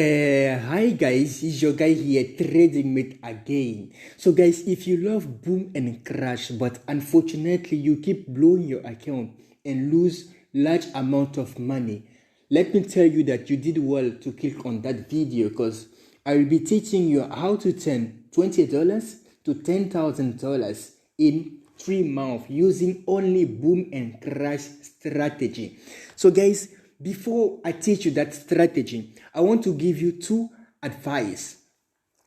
Hi guys, it's your guy here, Trading Mate again. So guys, if you love boom and crash, but unfortunately you keep blowing your account and lose large amount of money, let me tell you that you did well to click on that video, because I will be teaching you how to turn $20 to $10,000 in 3 months using only boom and crash strategy. So guys, before I teach you that strategy, I want to give you two advice.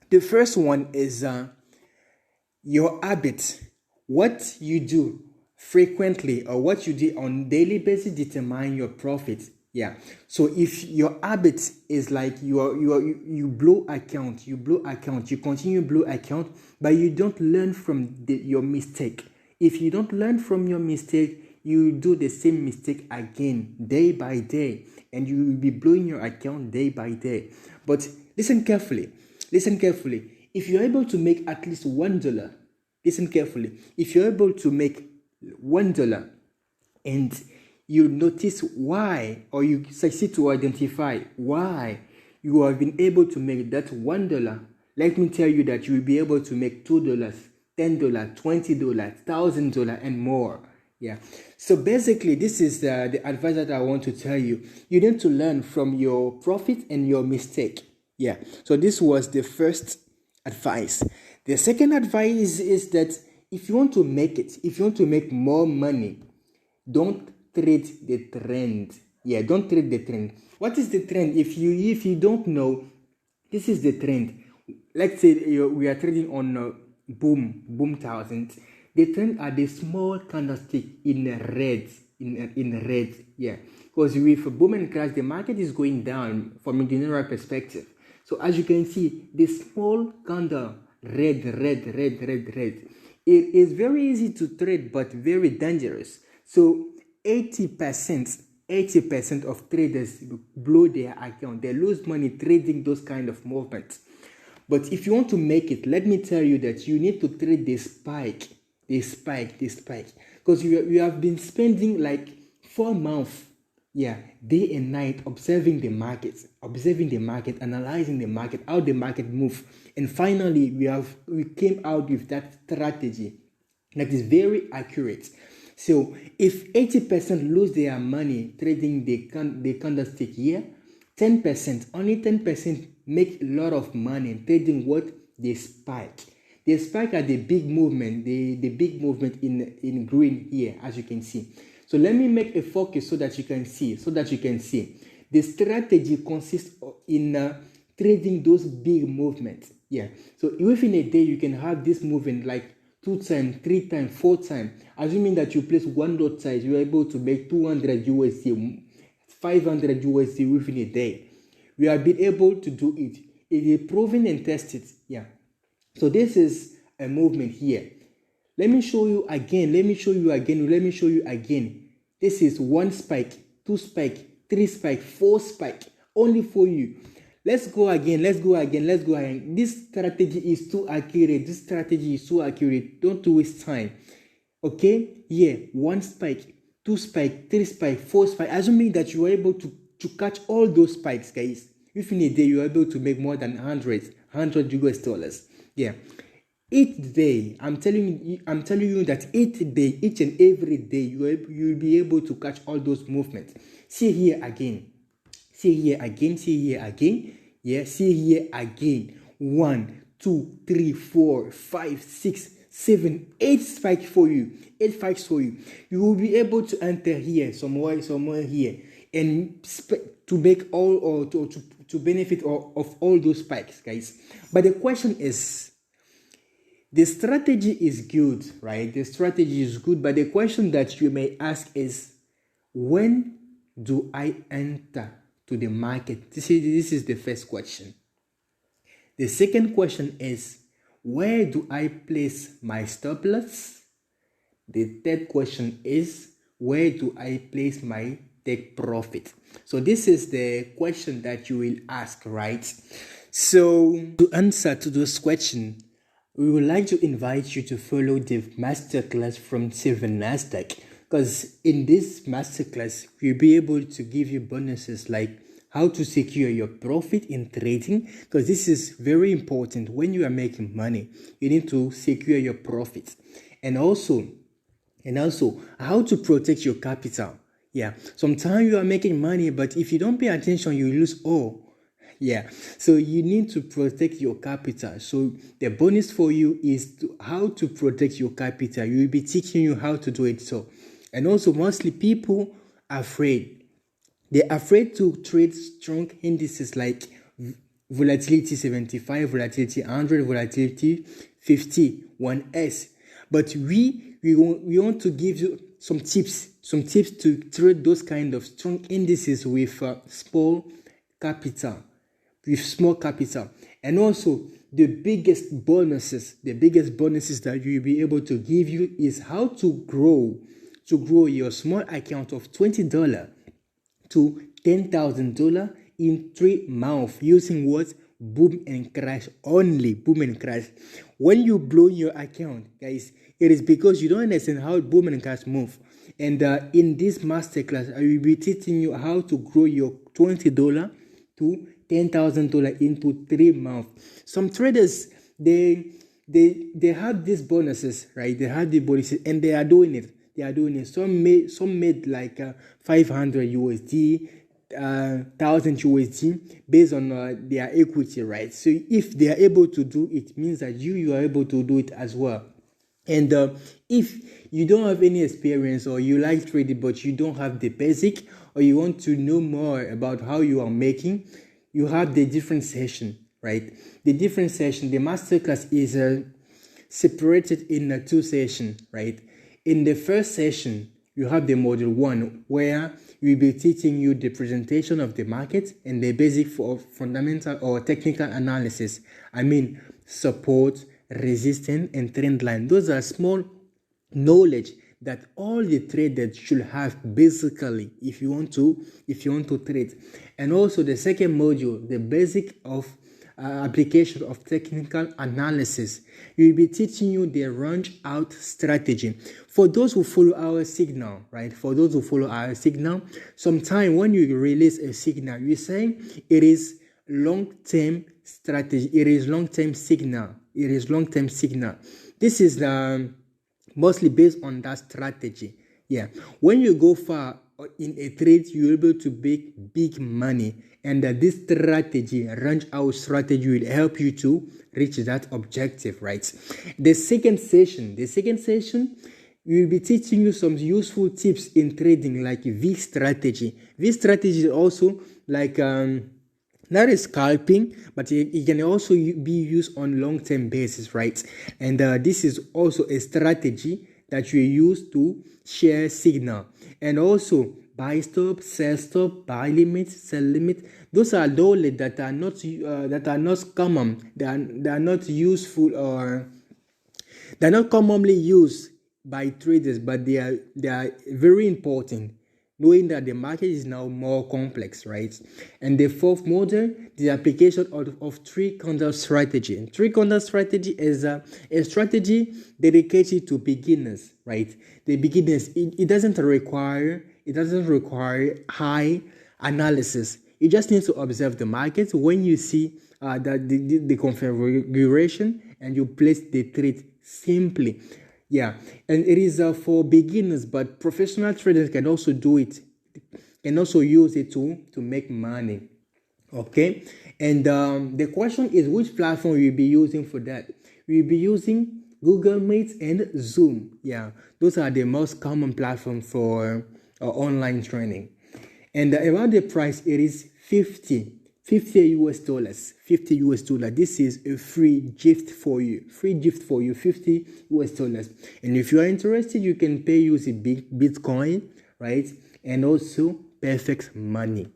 The first one is your habit. What you do frequently or what you do on daily basis determine your profit. Yeah. So if your habit is like you blow account, you continue blow account, but you don't learn from your mistake. If you don't learn from your mistake, you do the same mistake again day by day, and you will be blowing your account day by day. But listen carefully. If you're able to make at least $1, listen carefully. If you're able to make $1 and you notice why, or you succeed to identify why you have been able to make that $1, let me tell you that you will be able to make $2, $10, $20, $1,000 and more. Yeah. So basically, this is the advice that I want to tell you. You need to learn from your profit and your mistake. Yeah. So this was the first advice. The second advice is that if you want to make it, if you want to make more money, don't trade the trend. Yeah, don't trade the trend. What is the trend? If you don't know, this is the trend. Let's say we are trading on boom 1000. The trend are the small candlestick in red, in red. Yeah, because with boom and crash, the market is going down from a general perspective. So as you can see, the small candle red. It is very easy to trade, but very dangerous. So 80% of traders blow their account. They lose money trading those kind of movements. But if you want to make it, let me tell you that you need to trade the spike. Because you have been spending like 4 months, day and night observing the market, analyzing the market, how the market move. And finally, we came out with that strategy that is very accurate. So if 80% lose their money trading the candlestick here, 10%, only 10% make a lot of money trading what? The spike. The spike are the big movement, the big movement in green here, as you can see. So let me make a focus so that you can see. The strategy consists in trading those big movements. Yeah. So within a day, you can have this movement like 2 times, 3 times, 4 times. Assuming that you place one lot size, you are able to make 200 USD, 500 USD within a day. We have been able to do it. It is proven and tested. Yeah. So this is a movement here. Let me show you again. This is 1 spike, 2 spike, 3 spike, 4 spike, only for you. Let's go again. This strategy is too accurate. Don't waste time. Okay? Yeah, 1 spike, 2 spike, 3 spike, 4 spike. Assuming that you are able to catch all those spikes, guys. Within a day, you are able to make more than 100 US dollars. Yeah. Each day, I'm telling you that each and every day, you'll be able to catch all those movements. See here again. Yeah, see here again. 1, 2, 3, 4, 5, 6, 7, 8 spikes for you. 8 spikes for you. You will be able to enter here, somewhere here, and to make all or to benefit of all those spikes, guys. But the question is, the strategy is good, right? The strategy is good, but the question that you may ask is, when do I enter to the market? This is the first question. The second question is, where do I place my stop loss? The third question is, where do I place my take profit? So this is the question that you will ask, right? So to answer to those questions, we would like to invite you to follow the masterclass from Silver Nasdaq, because in this masterclass, we'll be able to give you bonuses like how to secure your profit in trading, because this is very important. When you are making money, you need to secure your profits, and also how to protect your capital. Yeah, sometimes you are making money, but if you don't pay attention, you lose all. Yeah, so you need to protect your capital. So the bonus for you is how to protect your capital. We will be teaching you how to do it. So, and also mostly people are afraid. They're afraid to trade strong indices like volatility 75, volatility 100, volatility 50, 1S. But we want to give you some tips to trade those kind of strong indices with small capital. And also the biggest bonuses that you'll be able to give you is how to grow your small account of $20 to $10,000 in 3 months using what? Boom and crash only. Boom and crash. When you blow your account, guys, it is because you don't understand how boom and crash move. And in this masterclass, I will be teaching you how to grow your $20 to $10,000 into 3 months. Some traders, they have these bonuses, right? They have the bonuses and they are doing it. Some made like 500 USD, 1000 USD based on their equity, right? So if they are able to do it, means that you are able to do it as well. And if you don't have any experience, or you like trading but you don't have the basic, or you want to know more about how you are making, you have the different session, right? The masterclass is separated in 2 sessions, right? In the first session, you have the module 1, where we'll be teaching you the presentation of the market and the basic for fundamental or technical analysis. I mean, support, resistance, and trend line. Those are small knowledge that all the traders should have basically if you want to trade. And also the second module, the basic of application of technical analysis. We'll be teaching you the range out strategy. For those who follow our signal, right? Sometimes when you release a signal, you say it is long-term strategy. It is long-term signal. This is mostly based on that strategy. Yeah. When you go far in a trade, you're able to make big money. And this strategy, range out strategy, will help you to reach that objective, right? The second session, we will be teaching you some useful tips in trading, like V strategy. V strategy is also like not a scalping, but it can also be used on long-term basis, right? And this is also a strategy that you use to share signal. And also buy stop, sell stop, buy limit, sell limit. Those are knowledge that are not common. They are not useful, or they're not commonly used by traders, but they are very important, knowing that the market is now more complex, right? And the fourth model, the application of three-candle strategy. And three-candle strategy is a strategy dedicated to beginners, right? The beginners, it doesn't require high analysis. You just need to observe the market. When you see that the configuration, and you place the trade simply. Yeah, and it is for beginners, but professional traders can also do it, can also use it to make money. Okay, and the question is, which platform you'll be using for that? We'll be using Google Meet and Zoom. Yeah, those are the most common platforms for online training. And about the price, it is $50 US. This is a free gift for you. $50 US. And if you are interested, you can pay using Bitcoin, right? And also Perfect Money.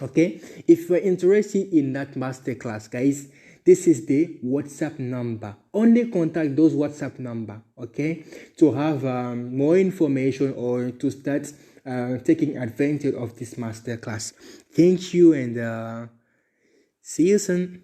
Okay, if you're interested in that masterclass, guys, this is the WhatsApp number. Only contact those WhatsApp number, okay, to have more information or to start taking advantage of this masterclass. Thank you, and see you soon.